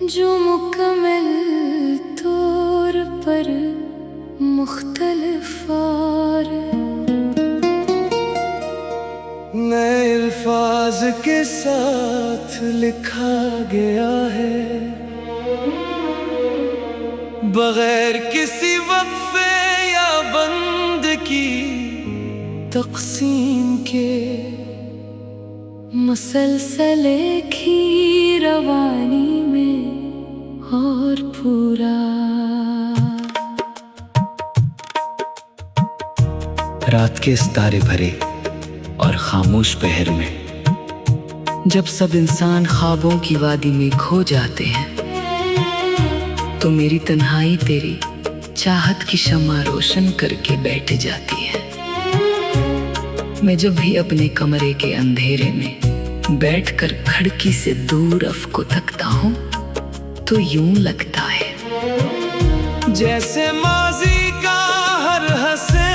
जो मुकम्मल तौर पर मुख्तलिफ और नए अल्फाज के साथ लिखा गया है, बगैर किसी वक्फे या बंद की तक़सीम के। मुसलसल एक ही रवानी में और पूरा। रात के इस तारे भरे और खामोश पहर में, जब सब इंसान ख्वाबों की वादी में खो जाते हैं, तो मेरी तन्हाई तेरी चाहत की शम्मा रोशन करके बैठ जाती है। मैं जब भी अपने कमरे के अंधेरे में बैठकर खिड़की से दूर अफ़क़ो तकता हूँ, तो यूं लगता है जैसे माज़ी का हर हंसे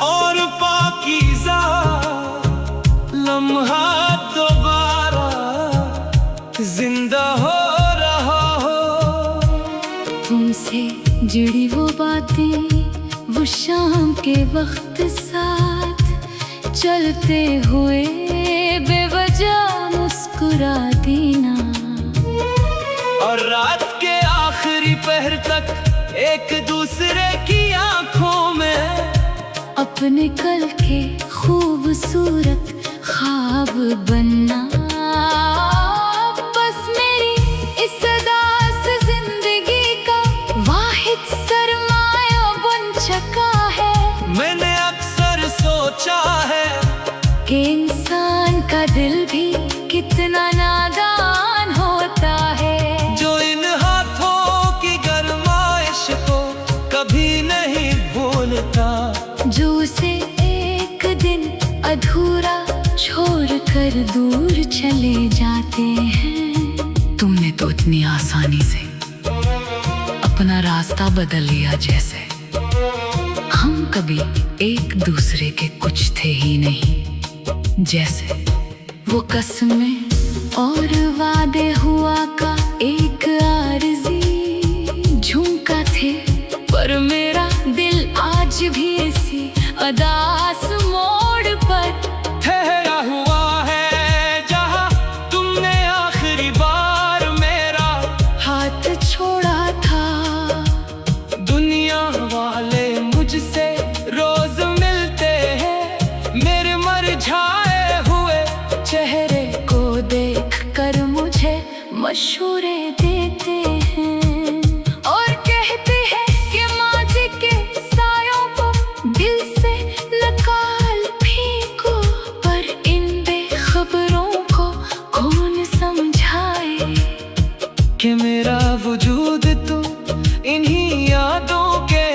और पाकीज़ा लम्हा दोबारा जिंदा हो रहा हो। तुमसे जुड़ी वो बातें, वो शाम के वक्त साथ चलते हुए बेवजह मुस्कुरा देना, और रात के आखिरी पहर तक एक दूसरे की आंखों में अपने कल के खूबसूरत ख्वाब बनना। बस मेरी इस अदा से जिंदगी का वाहिद सरमाया बन चुका है। मैंने अक्सर सोचा है कि इंसान का दिल भी कितना नादान होता है, जो इन हाथों की गरमाइश को कभी नहीं भूलता, जो उसे एक दिन अधूरा छोड़कर दूर चले जाते हैं। तुमने तो इतनी आसानी से अपना रास्ता बदल लिया, जैसे हम कभी एक दूसरे के कुछ थे ही नहीं। जैसे वो कसमें और वादे हुआ का एक आरज़ी झुमका थे, पर मेरा दिल आज भी इसी अदास मोड़ पर ठहरा हुआ है, जहाँ तुमने आखिरी बार मेरा हाथ छोड़ा था। दुनिया वाले मुझसे रोज मिलते हैं, मेरे मुरझाए हुए चेहरे को देखकर मुझे मशवरे देते हैं, और कहते हैं कि माज़ी के सायों को दिल से निकाल फेंको। पर इन बेखबरों को कौन समझाए कि मेरा वजूद तो इन्हीं यादों के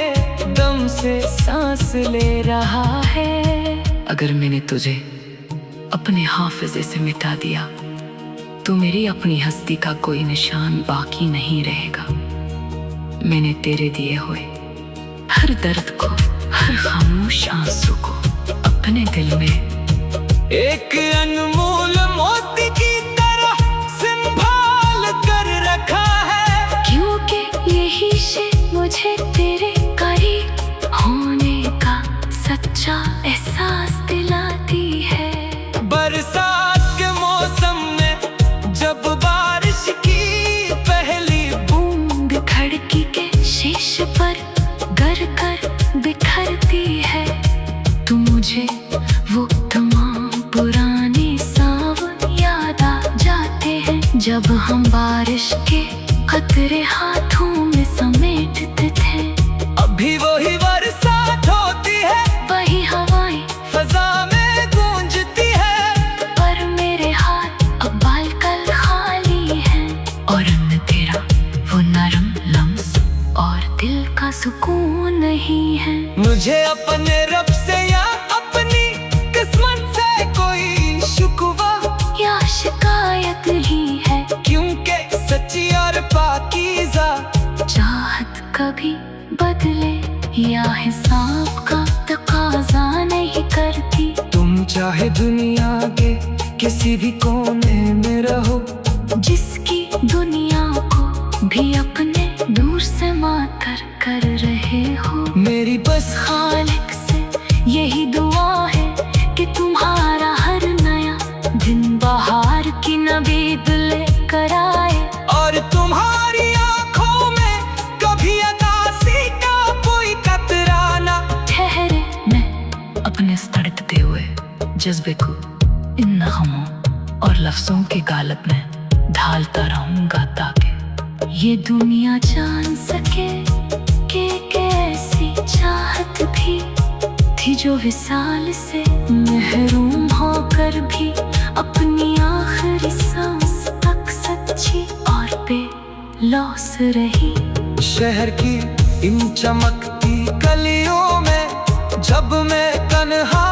दम से सांस ले रहा है। अगर मैंने तुझे अपने हाफिजे से मिटा दिया, तो मेरी अपनी हस्ती का कोई निशान बाकी नहीं रहेगा। मैंने तेरे दिए हुए हर दर्द को, हर खामोश आंसू को अपने दिल में एक अनमोल मोती की तरह संभाल कर रखा है, क्योंकि यही से मुझे तेरे करीब होने का सच्चा एहसास दिलाती है। बरसात के मौसम में जब बारिश की पहली बूंद खिड़की के शीश पर गर कर बिखरती है, तो मुझे वो तमाम पुराने सावन याद आ जाते हैं, जब हम बारिश के कतरे हाथों में समेटते थे। अभी वही बरसात होती है, वही हवाएं फजा में गूंजती है, पर मेरे हाथ अब बालकल खाली हैं, और न तेरा वो नरम लम्स और दिल का सुकून नहीं है। मुझे अपने रब से या अपनी किस्मत से कोई शिकवा या शिकायत ही है, क्योंकि सच्ची और पाकीज़ा चाहत कभी बदले या हिसाब का तकाजा नहीं करती। तुम चाहे दुनिया के किसी भी कोने में रहो, जिसकी जज्बे को इन नगमों और लफ्जों के गालब में ढालता रहूंगा, ताकि ये दुनिया जान सके कि कैसी चाहत भी थी जो विसाल से महरूम होकर भी अपनी आखिरी सांस तक सच्ची और बेलौस रही। शहर की इन चमकती गलियों में जब मैं तन्हा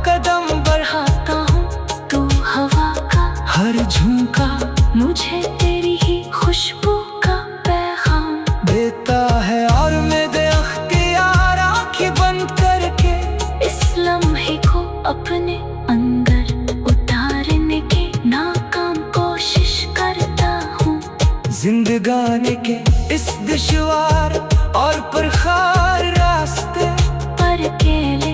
कदम बढ़ाता हूँ तो हवा का हर झोंका मुझे तेरी ही खुशबू का पैगाम देता है, और मेरे अख्तियार आँखें बंद करके इस लम्हे को अपने अंदर उतारने की नाकाम कोशिश करता हूँ। जिंदगानी के इस दुश्वार और परखार रास्ते पर अकेले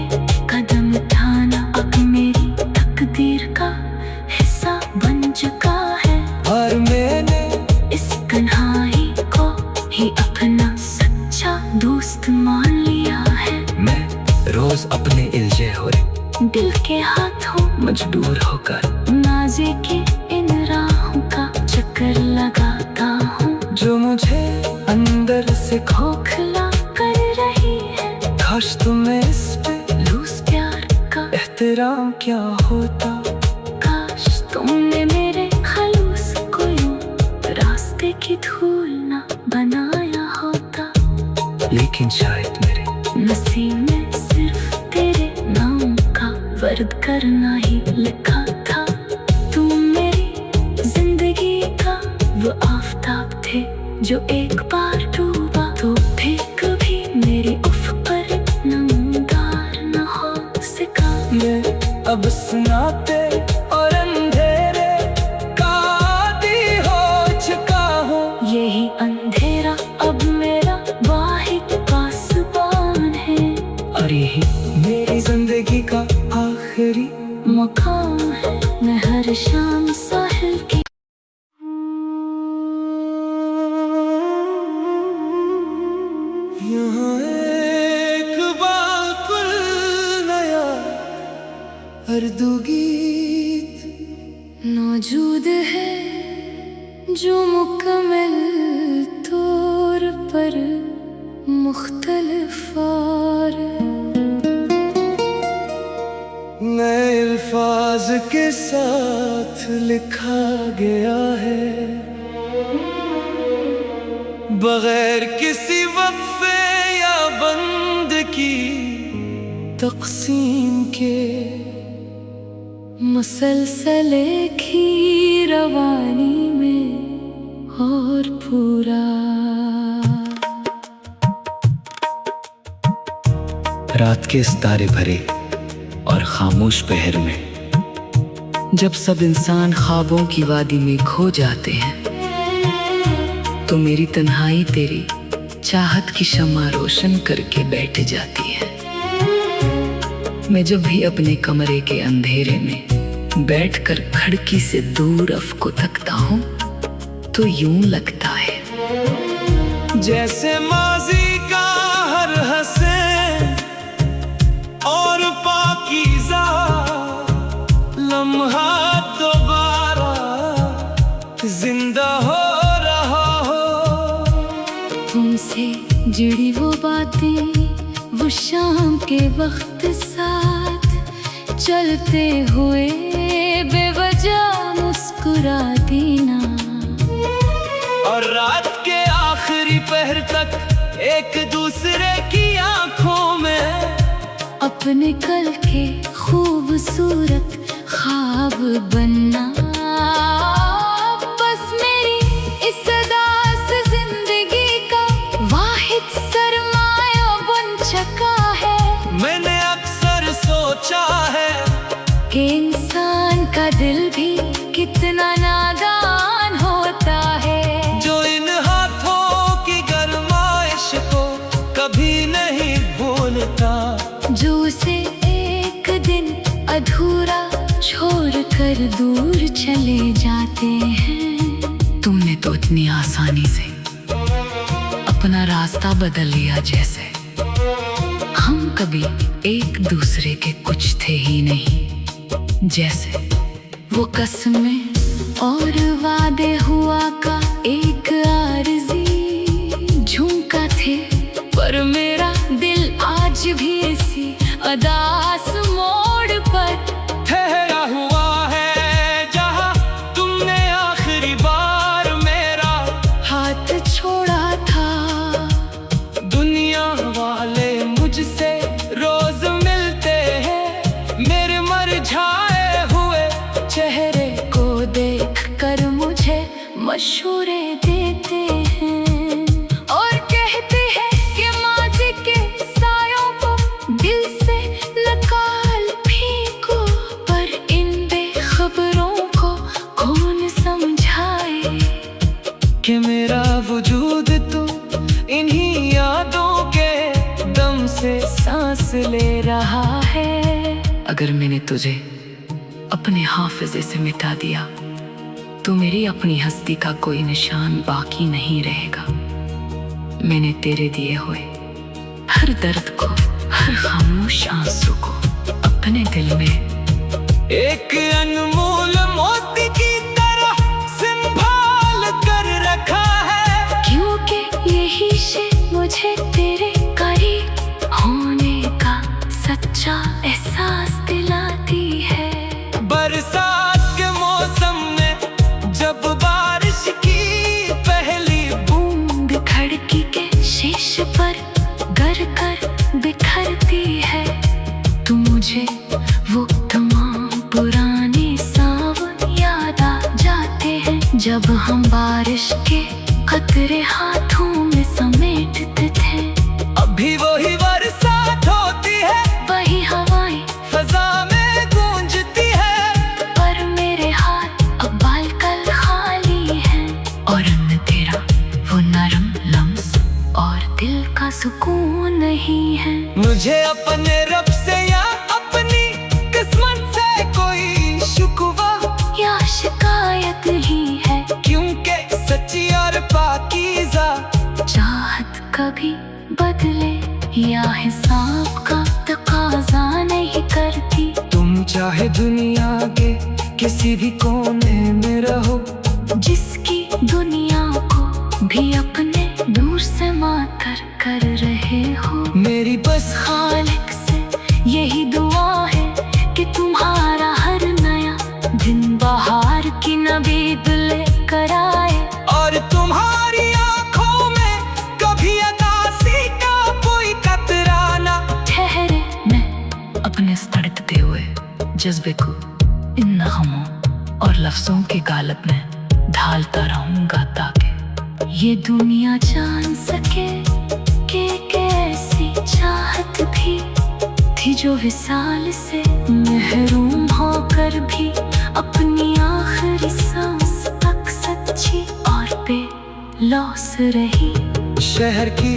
कदम उठाना अब मेरी तकदीर का हिस्सा बन चुका है, और मैंने इस तन्हाई को ही अपना सच्चा दोस्त मान लिया है। मैं रोज अपने इल्जे हो रहे दिल के हाथों मजबूर होकर नाज़े के इन राहों का चक्कर लगाता हूँ, जो मुझे अंदर से खोखला कर रही है। काश तुम्हें इस पे लूज प्यार का एहतराम क्या होता, काश तुमने मेरे खलूस को यूं रास्ते की धूल न बनाया होता। लेकिन शायद मेरे नसीब में सिर्फ तेरे नाम का वर्द करना ही लिखा था। तुम मेरी जिंदगी का वो आफताब थे जो एक बार डूबा तो फिर कभी मेरी उफ़ पर नमदार न हो सका। मैं अब सुनाते और अंधेरे का आदी हो चुका हूँ। यही अंधेरा अब मेरा वाहिद पासबान है, और यही मेरी जिंदगी का आखिरी मकाम है। मैं हर शाम साहिल की यहाँ एक बाकुल नया अर्दू गीत मौजूद है जो मुकम्मल तौर पर मुख्तलिफ और नए अल्फाज के साथ लिखा गया है, बगैर किसी वक्फे या बंद की तकसीम के मुसलसल एक ही रवानी में और पूरा। रात के इस तारे भरे और खामोश पहर में जब सब इंसान ख्वाबों की वादी में खो जाते हैं, तो मेरी तन्हाई तेरी चाहत की शम्मा रोशन करके बैठ जाती है। मैं जब भी अपने कमरे के अंधेरे में बैठकर खिड़की से दूर अफ़क़ को तकता हूँ, तो यूं लगता है जैसे माजी का हर हंसे और पाकीज़ा लम्हा दोबारा जिंदा हो रहा हो। तुमसे जुड़ी वो बातें वो शाम के वक्त साथ चलते हुए बेवजह मुस्कुरा देना, और रात के आखिरी पहर तक एक दूसरे की आंखों में अपने कल के खूबसूरत ख्वाब बनना। बस मेरी इस दास जिंदगी का वाहिद सरमाया बन चुका है। मैंने अक्सर सोचा है कि इंसान का दिल भी कितना नादान होता है, जो इन हाथों की गरमाइश को कभी नहीं भूलता, जो उसे एक दिन अधूरा छोड़ कर दूर चले जाते हैं। तुमने तो इतनी आसानी से अपना रास्ता बदल लिया, जैसे हम कभी एक दूसरे के कुछ थे ही नहीं। जैसे वो कसमें और वादे हुआ का एक आरज़ी झुमका थे, पर मेरा दिल आज भी इसी अदास मोड़ पर ठहरा हुआ है जहाँ तुमने आखिरी बार मेरा हाथ छोड़ा था। दुनिया वाले मुझसे रोज मिलते हैं, मेरे मुरझाए हुए चेहरे को देख कर मुझे मशवरे देते हैं और कहते हैं कि माजी के सायों को दिल से निकाल फेंको, पर इन बेखबरों को कौन समझाए कि मेरा वजूद तो इन्हीं यादों के दम से सांस ले रहा है। अगर मैंने तुझे अपने हाफिजे से मिटा दिया तो मेरी अपनी हस्ती का कोई निशान बाकी नहीं रहेगा। मैंने तेरे दिए हुए हर दर्द को, हर खामोश आंसू को अपने दिल में एक अनमोल मोती की तरह संभाल कर रखा है, क्योंकि यही से मुझे तेरे करीब होने का सच्चा एहसास दिलाती है। बरसात के मौसम में जब बारिश की पहली बूंद खिड़की के शीश पर गर कर बिखरती है, तो मुझे वो तमाम पुराने सावन याद आ जाते हैं, जब हम बारिश के कतरे हाथों में समेटते थे। अभी वही बरसात होती है, वही हवाएं फजा में गूंजती है, पर मेरे हाथ अब बालकल खाली हैं और न तेरा वो नरम लम्स और दिल का सुकून नहीं है। मुझे अपने रब से या अपनी किस्मत से कोई शिकवा या शिकायत ही है, क्योंकि सच्ची और पाकीज़ा चाहत कभी बदले या हिसाब का तकाजा नहीं करती। तुम चाहे दुनिया के किसी भी कोने में रहो, जिसकी दुनिया को भी अपने दूर से मातर कर रहे हो, मेरी बस खालिक से यही दुआ है कि तुम्हारा हर नया दिन बहार की नबीद लेकर आए और तुम्हारी आंखों में कभी अकासी का कोई कतरा ना ठहरे। मैं अपने तड़पते हुए जज्बे को इन नगमों और लफ्जों के गालब में ढालता रहूंगा, ताकि ये दुनिया जान सके कि कैसी चाहत भी थी, जो विसाल से महरूम होकर भी अपनी आखिरी सांस तक सच्ची और बेलौस रही। शहर की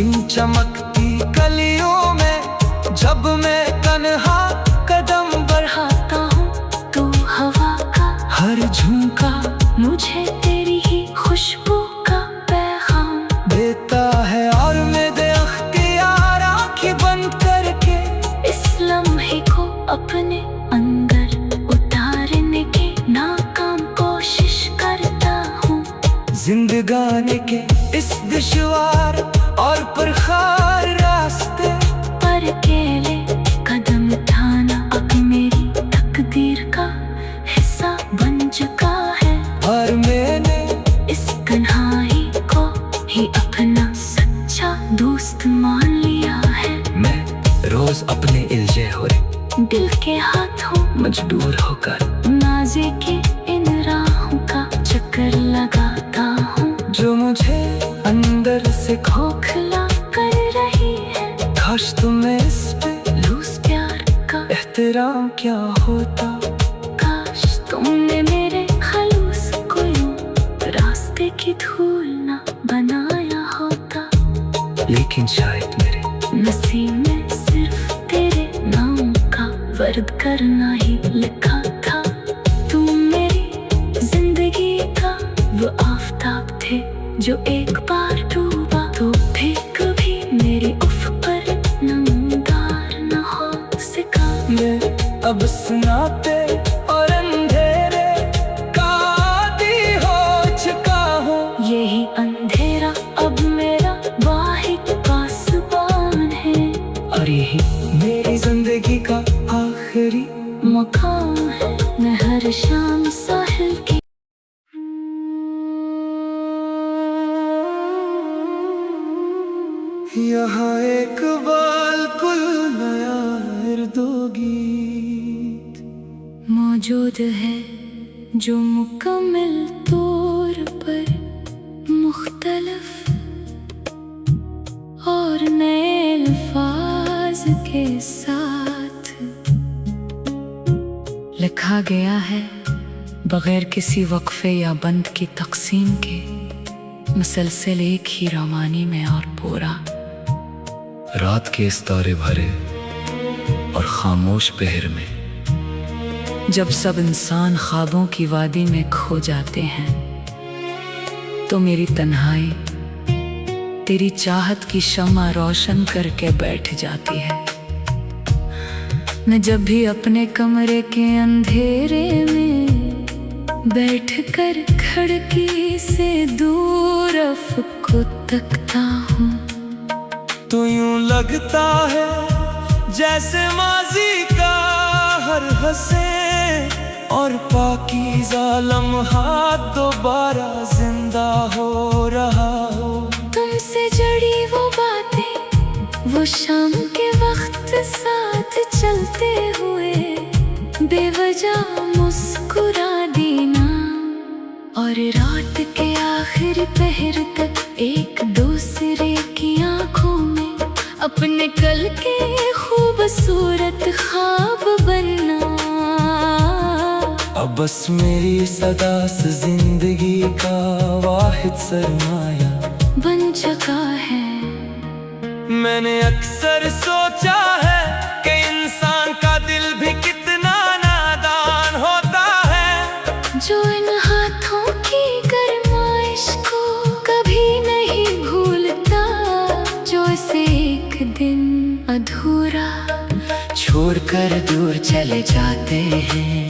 इन चमकती गलियों में जब मैं तन्हा कदम बढ़ाता हूँ तो हवा का हर झुमका मुझे तेरी ही खुशबू का पैगाम देता है, और मेरे अख्तियार आँखें बंद करके इस लम्हे को अपने अंदर उतारने की नाकाम कोशिश करता हूँ। जिंदगानी के इस दुश्वार और पुरखार रास्ते पर अकेले कदम उठाना अब मेरी तकदीर का हिस्सा बन चुका है, और मैंने इस तन्हाई को ही अपना सच्चा दोस्त मान लिया है। मैं रोज अपने इल्जे हो दिल के हाथों मजबूर होकर नाज़े के इन राहों का चक्कर लगाता हूँ, जो मुझे अंदर से खोखला कर रही है। काश तुम्हें इस पे लूज प्यार का एहतराम क्या होता, काश तुमने मेरे खलूस को यूं रास्ते की धूल न बनाया होता, लेकिन शायद मेरे नसीब में सिर्फ तेरे नाम का वर्द करना ही लिखा था। तुम मेरी जिंदगी का वो आफताब थे, जो एक बार डूबा तो फिर कभी मेरी उफ़ पर नमदार न हो सका। मैं अब सुनाते यहाँ एक बिल्कुल नया इर्दो गीत मौजूद है जो मुकम्मल तौर पर मुख्तलिफ और नए अल्फाज के साथ लिखा गया है, बगैर किसी वक्फे या बंद की तकसीम के, मुसलसल एक ही रवानी में और पूरा। रात के इस तारे भरे और खामोश पहर में, जब सब इंसान ख्वाबों की वादी में खो जाते हैं, तो मेरी तन्हाई तेरी चाहत की शम्मा रोशन करके बैठ जाती है। मैं जब भी अपने कमरे के अंधेरे में बैठकर खिड़की से दूर अफ़क़ को तकता हूँ, तो यूं लगता है जैसे माजी का हर हंसे और पाकीज़ा लम्हा दोबारा जिंदा हो रहा हो। तुमसे जड़ी वो बातें, वो शाम के वक्त साथ चलते हुए बेवजह मुस्कुरा देना, और रात के आखिरी पहर तक एक दूसरे की आंखों में अपने कल के खूबसूरत ख्वाब बनना। अब बस मेरी सदा से जिंदगी का वाहिद सरमाया बन चुका है। मैंने अक्सर सोचा है कि इंसान का दिल भी कितना नादान होता है, जो इन हाथों की गरमाइश को कभी नहीं भूलता, जो इसे एक दिन अधूरा छोड़कर दूर चले जाते हैं।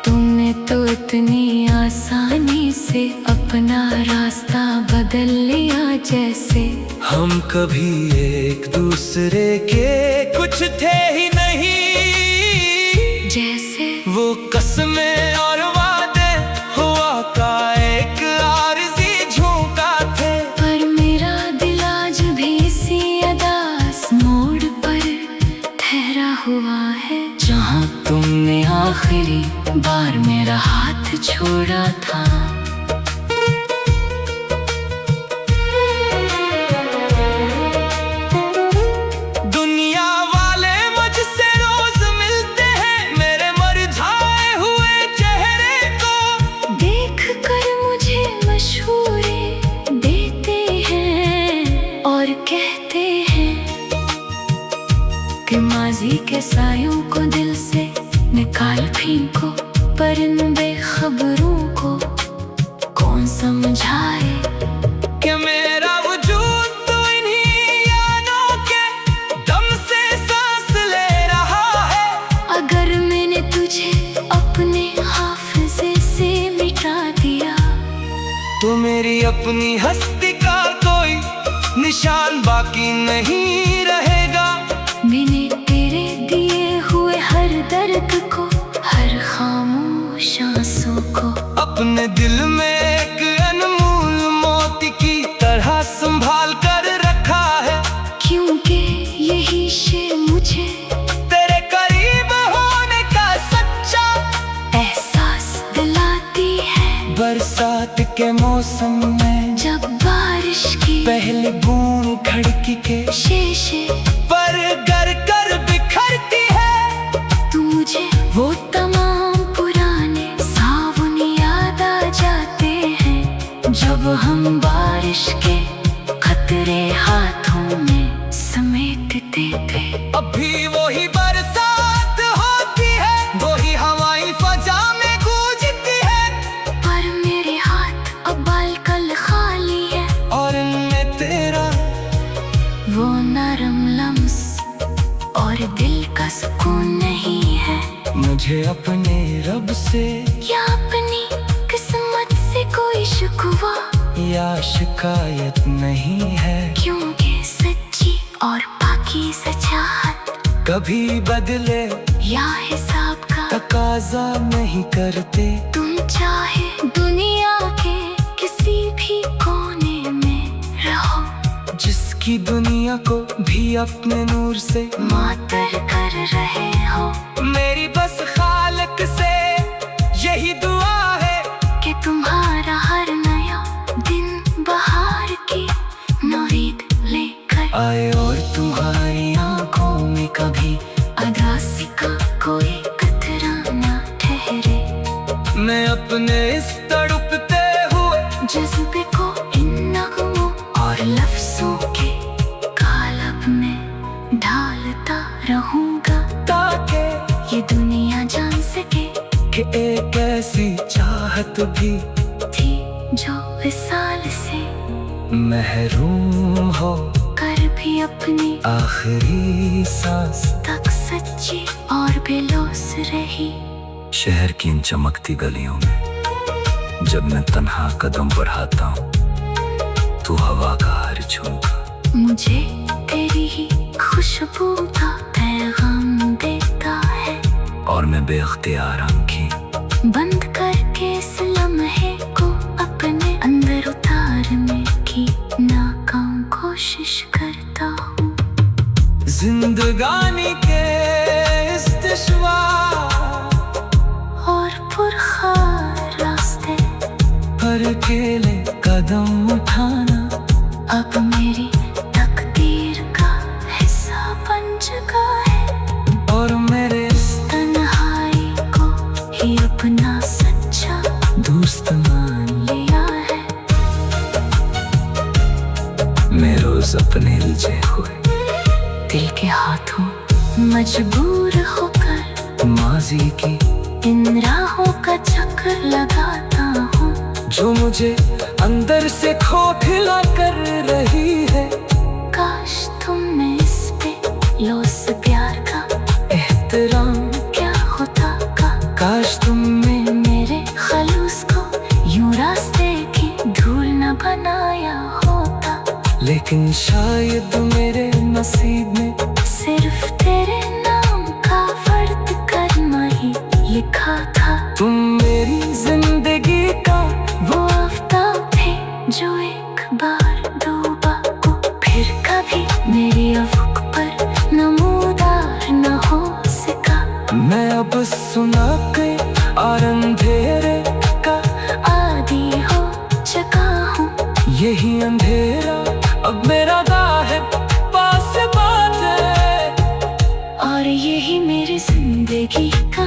तुमने तो इतनी आसानी से अपना रास्ता बदल लिया, जैसे हम कभी एक दूसरे के कुछ थे ही नहीं। जैसे वो कसमें और वादे हुआ का एक आरज़ी झोंका थे, पर मेरा दिल आज भी इसी अदास मोड़ पर ठहरा हुआ है, जहाँ तुमने आखिरी बार मेरा हाथ छोड़ा था। दुनिया वाले मुझसे रोज मिलते हैं मेरे मुरझाए हुए चेहरे को देख कर मुझे मशहूरे देते हैं और कहते हैं कि माजी के सायों को दिल से निकाल फेंको, पर इन बेखबरों को कौन समझाए कि मेरा वजूद तो इन्हीं यादों के दम से सांस ले रहा है। अगर मैंने तुझे अपने हाफिजे से मिटा दिया, तो मेरी अपनी हस्ती का कोई निशान बाकी नहीं रहेगा। मैंने तेरे दिए हुए हर दर्द को, हर खामोश आंसू को अपने दिल में एक अनमोल मोती की तरह संभाल कर रखा है, क्योंकि यही शेर मुझे तेरे करीब होने का सच्चा एहसास दिलाती है। बरसात के मौसम में जब बारिश की पहली बूंद खिड़की के शीशे पर गर कर बिखरती है, तू मुझे वो तमाम पुराने सावन याद आ जाते हैं, जब हम बारिश के खतरे हाथों में समेटते थे। अभी वही बरसात होती है, वही हवाएं फजा में गूंजती है, पर मेरे हाथ अब बालकल खाली है, और इनमें तेरा वो नरम लम्स और दिल का सुकून नहीं है। मुझे अपने रब से या अपनी किस्मत से कोई शिकवा या शिकायत नहीं है, क्योंकि सच्ची और पाकीज़ा चाहत कभी बदले या हिसाब का तकाजा नहीं करते। तुम चाहे दुनिया के किसी भी कोने की दुनिया को भी अपने नूर से मातर कर रहे हो। मेरी बस खालिक से यही दुआ है कि तुम्हारा हर नया दिन बहार की नौरीद लेकर आए और तुम्हारी आंखों में कभी अदासी का कोई कतरा न ठहरे। मैं अपने इस तड़पते हुए जज्बे को इन नगमों और लफ्जों के कालब में ढालता रहूंगा, ताकि ये दुनिया जान सके कि एक ऐसी चाहत भी थी जो विसाल से महरूम हो कर भी अपनी आखिरी सांस तक सच्ची और बेलौस रही। शहर की इन चमकती गलियों में जब मैं तन्हा कदम बढ़ाता हूँ, तू हवा का हर झोंका मुझे तेरी ही खुशबू का पैगाम देता है। और मैं बेख्तियार आंखें बंद करके इस लम्हे को अपने अंदर उतारने की नाकाम कोशिश करता हूँ। जिंदगानी के इस दुश्वार और पुरखार रास्ते पर अकेले कदम उठाना अब मेरी तकदीर का हिस्सा बन चुका है। और मेरे इस तन्हाई को ही अपना सच्चा दोस्त मान लिया है। मैं रोज अपने उलझे हुए दिल के हाथों मजबूर होकर माजी की इन राहों का चक्कर लगाता हूँ, जो मुझे अंदर से खोखला कर रही है। काश तुमने इस पे लौस प्यार का एहतराम क्या होता का। काश तुमने मेरे खलूस को यूं रास्ते की धूल न बनाया होता, लेकिन शायद मेरे नसीब में सिर्फ तेरे नाम का फर्द करना ही लिखा था। तुम मेरी जिंदगी का वो आफ्ताब थे जो एक बार डूबा को फिर कभी मेरी अफ़क़ पर नमूदार न हो सका। मैं अब सुना के और अंधेरे का आदी हो चुका हूँ, यही अंधेरा अब मेरा दाहिब पास बात है। और यही मेरी जिंदगी का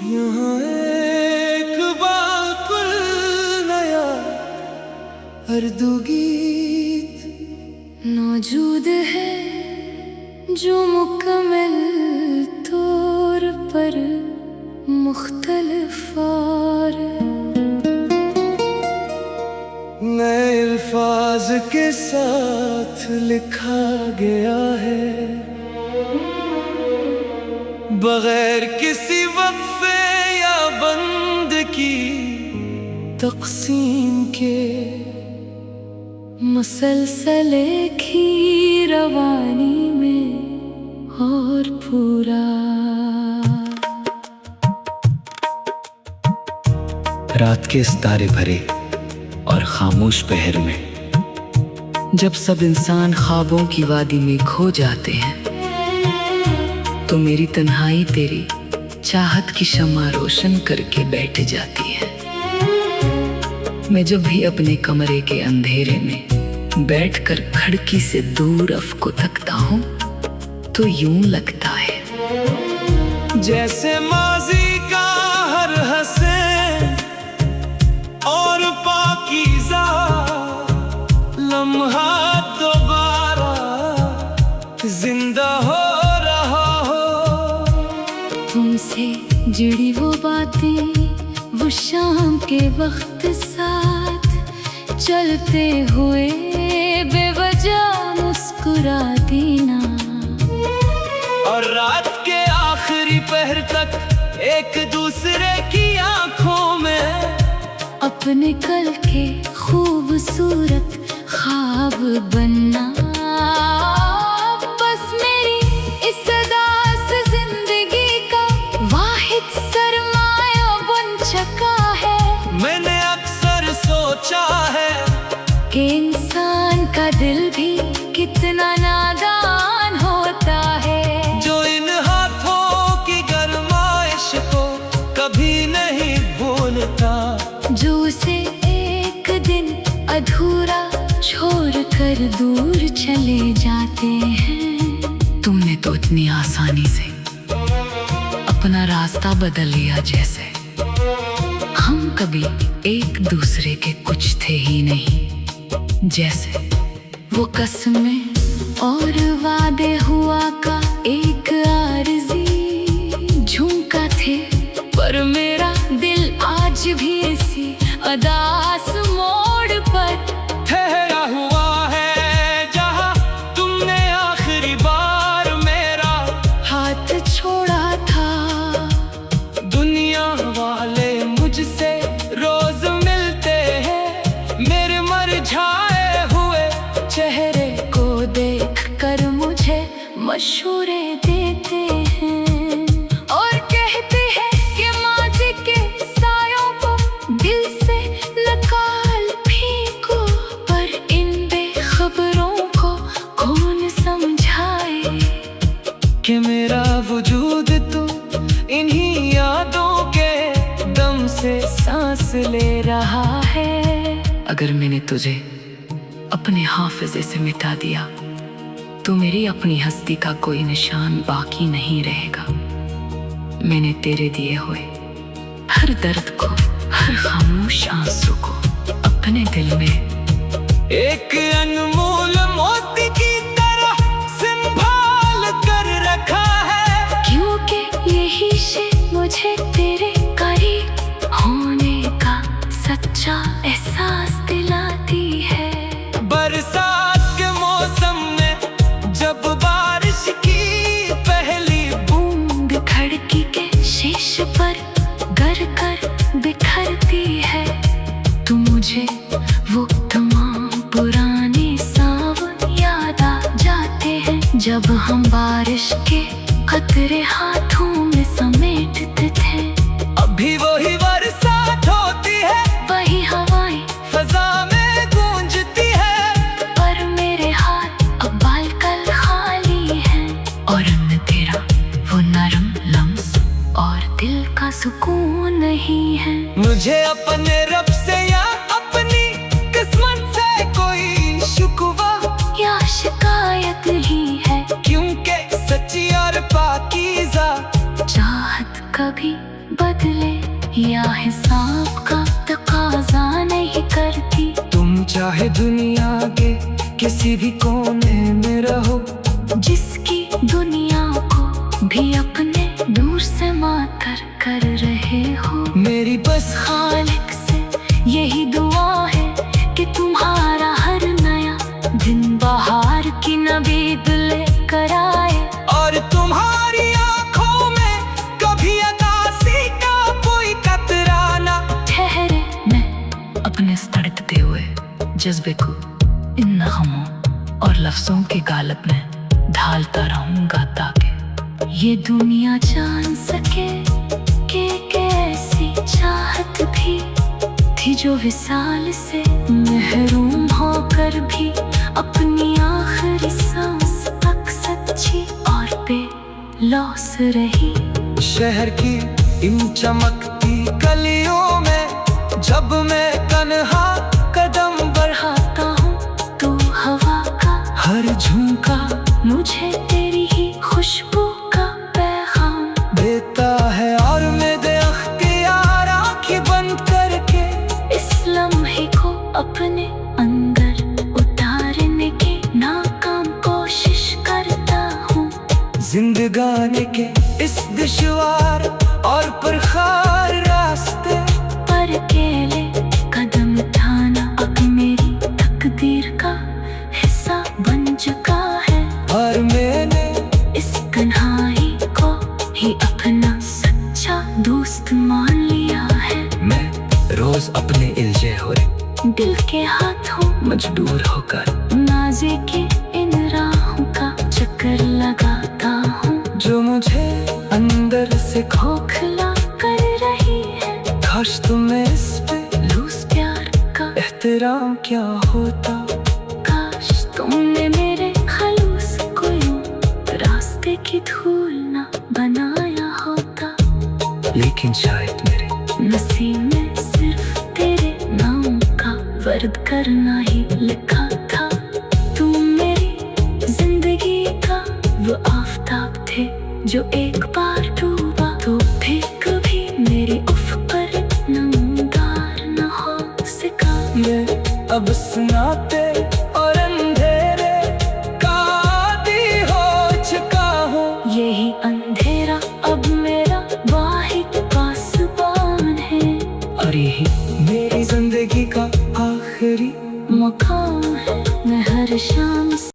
यहाँ एक बाकुल नया अर्दू गीत मौजूद है जो मुकम्मल तौर पर मुख्तलिफ और नए अल्फाज के साथ लिखा गया है, बगैर किसी वक्फे या बंद की तकसीम के मुसलसल एक ही रवानी में और पूरा। रात के सितारे भरे और खामोश पहर में जब सब इंसान ख्वाबों की वादी में खो जाते हैं, तो मेरी तन्हाई तेरी चाहत की शम्मा रोशन करके बैठ जाती है। मैं जब भी अपने कमरे के अंधेरे में बैठकर खिड़की से दूर अफ़ को तकता हूँ, तो यूं लगता है जैसे माजी का हर हंसे और पाकीज़ा लम्हा दोबारा जिंदा हो रहा हो। तुमसे जुड़ी वो बातें, वो शाम के वक्त साथ चलते हुए बेवजह मुस्कुरा देना, और रात के आखिरी पहर तक एक दूसरे की आंखों में अपने कल के खूबसूरत ख्वाब बनना। बस मेरी इस अदास जिंदगी का वाहिद सरमाया बन चुका है। मैंने अक्सर कर दूर चले जाते हैं। तुमने तो इतनी आसानी से अपना रास्ता बदल लिया जैसे हम कभी एक दूसरे के कुछ थे ही नहीं। जैसे वो कसमें और वादे हुआ का एक आरज़ी झुमका थे, पर मेरा दिल आज भी इसी अदास मोड़ पर ठहरा हुआ है जहाँ तुमने आखिरी बार मेरा हाथ छोड़ा था। दुनिया वाले मुझसे रोज मिलते हैं, मेरे मुरझाए हुए चेहरे को देख कर मुझे मशवरे देते हैं और कहते हैं कि माजी के सायों को दिल से निकाल फेंको, पर इन बेखबरों को कौन समझाए कि मेरा वजूद तो इन्हीं यादों के दम से सांस ले रहा है। अगर मैंने तुझे अपने हाफिजे से मिटा दिया तो मेरी अपनी हस्ती का कोई निशान बाकी नहीं रहेगा। मैंने तेरे दिए हुए हर दर्द को, हर खामोश आंसू को अपने दिल में एक अनमोल मोती की तरह संभाल कर रखा है, क्योंकि यही से मुझे तेरे करीब होने का सच्चा एहसास दिलाती है। बरसात के मौसम में जब बारिश की पहली बूंद खिड़की के शीशे पर गर कर बिखरती है, तो मुझे वो तमाम पुराने सावन याद आ जाते हैं, जब हम बारिश के कतरे हाथों में समेटते थे। अभी वही बरसात होती है, वही हवाएं फजा में गूंजती है, पर मेरे हाथ अब बालकल खाली हैं और न तेरा वो नरम लम्स और दिल का सुकून नहीं है। मुझे अपने रब से या अपनी किस्मत से कोई शिकवा या शिकायत ही है, क्योंकि सच्ची और पाकीज़ा चाहत कभी बदले या हिसाब का तकाजा नहीं करती। तुम चाहे दुनिया के किसी भी कोने में रहो, जिसकी दुनिया को भी अपने दूर से मातर कर रहे हो, मेरी बस खालिक से यही दुआ है कि तुम्हारा हर नया दिन बहार की नवीद लेकर आए और तुम्हारी आंखों में कभी अदासी का कोई कतरा ना ठहरे। मैं अपने सड़कते हुए जज्बे को इन नगमों और लफ्जों के गालब में ढालता रहूंगा, ताकि ये दुनिया जान सके कि कैसी चाहत भी थी, जो विसाल से महरूम होकर भी अपनी आखिरी सांस तक सच्ची और बेलौस रही। शहर की इन चमकती गलियों में जब मैं तन्हा कदम बढ़ाता हूँ तो हवा का हर झुमका मुझे तेरी ही खुशबू का पैगाम देता है, और मेरे अख्तियार आँखें बंद करके इस लम्हे को अपने अंदर उतारने की नाकाम कोशिश करता हूँ। जिंदगानी के इस दुश्वार और पुरखार रास्ते पर अकेले कदम उठाना अब मेरी तकदीर का हिस्सा बन चुका है, और मैंने इस तन्हाई को ही अपना सच्चा दोस्त मान लिया है। मैं रोज अपने इल्जे हो दिल के हाथों मजबूर होकर नाज़े के इन राहों का चक्कर लगाता हूँ, जो मुझे अंदर से खोखला कर रही है। काश तुम्हें इस पे लूज प्यार का एहतराम क्या होता, काश तुमने मेरे खलूस को यूं रास्ते की धूल न बनाया होता। लेकिन शायद मेरे नसीब में सिर्फ तेरे नाम का वर्द करना ही लिखा था। जो एक बार